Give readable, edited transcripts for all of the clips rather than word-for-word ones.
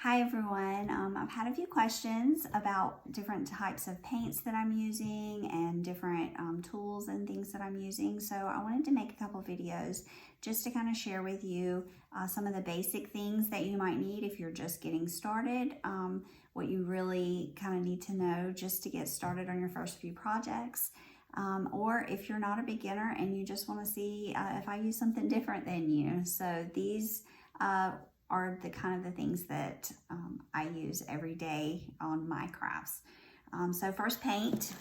Hi everyone, I've had a few questions about different types of paints that I'm using and different tools and things that I'm using. So I wanted to make a couple videos just to kind of share with you some of the basic things that you might need if you're just getting started, what you really kind of need to know just to get started on your first few projects. Or if you're not a beginner and you just want to see if I use something different than you. So these are the kind of the things that I use every day on my crafts. So first, paint.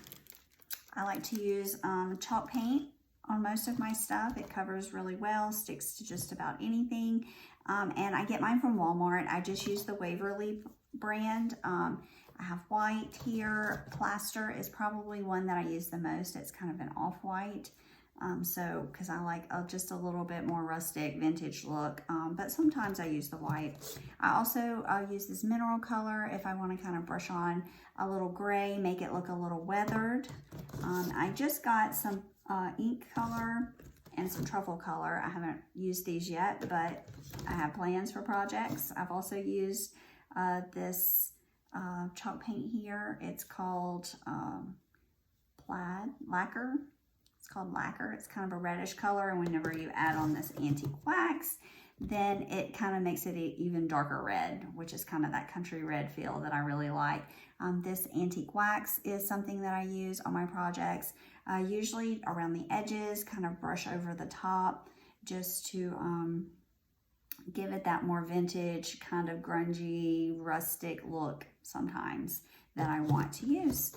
I like to use chalk paint on most of my stuff. It covers really well, sticks to just about anything. And I get mine from Walmart. I just use the Waverly brand. I have white here. Plaster is probably one that I use the most. It's kind of an off-white. Because I like just a little bit more rustic vintage look, but sometimes I use the white. I also use this mineral color if I want to kind of brush on a little gray, make it look a little weathered. I just got some ink color and some truffle color. I haven't used these yet, but I have plans for projects. I've also used this chalk paint here. It's called Plaid Lacquer. It's called lacquer. It's kind of a reddish color, and whenever you add on this antique wax, then it kind of makes it an even darker red, which is kind of that country red feel that I really like. This antique wax is something that I use on my projects, usually around the edges, kind of brush over the top, just to give it that more vintage, kind of grungy, rustic look sometimes that I want to use.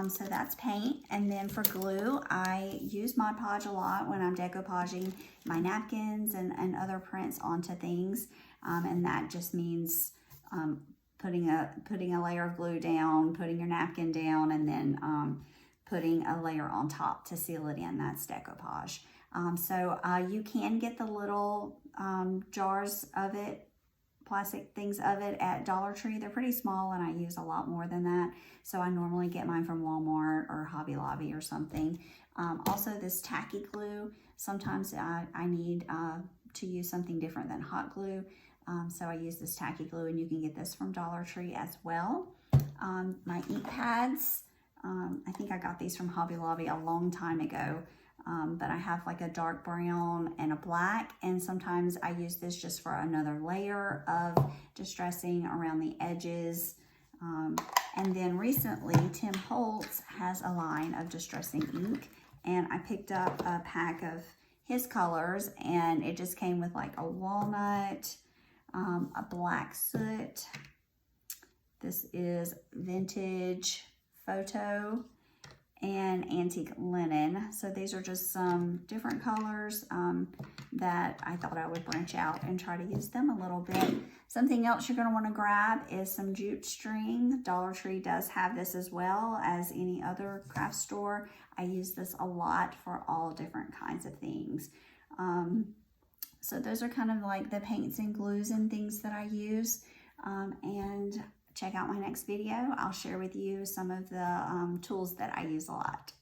So that's paint. And then for glue, I use Mod Podge a lot when I'm decoupaging my napkins and other prints onto things. And that just means putting a layer of glue down, putting your napkin down, and then putting a layer on top to seal it in. That's decoupage. So you can get the little jars of it, plastic things of it at Dollar Tree. They're pretty small and I use a lot more than that. So I normally get mine from Walmart or Hobby Lobby or something. Also this tacky glue, sometimes I need to use something different than hot glue. So I use this tacky glue, and you can get this from Dollar Tree as well. My ink pads, I think I got these from Hobby Lobby a long time ago. But I have like a dark brown and a black, and sometimes I use this just for another layer of distressing around the edges. And then recently, Tim Holtz has a line of distressing ink, and I picked up a pack of his colors, and it just came with like a walnut, a black soot. This is vintage photo and antique linen. So these are just some different colors that I thought I would branch out and try to use them a little bit. Something else you're going to want to grab is some jute string. Dollar Tree does have this as well as any other craft store. I use this a lot for all different kinds of things. So those are kind of like the paints and glues and things that I use. And check out my next video. I'll share with you some of the tools that I use a lot.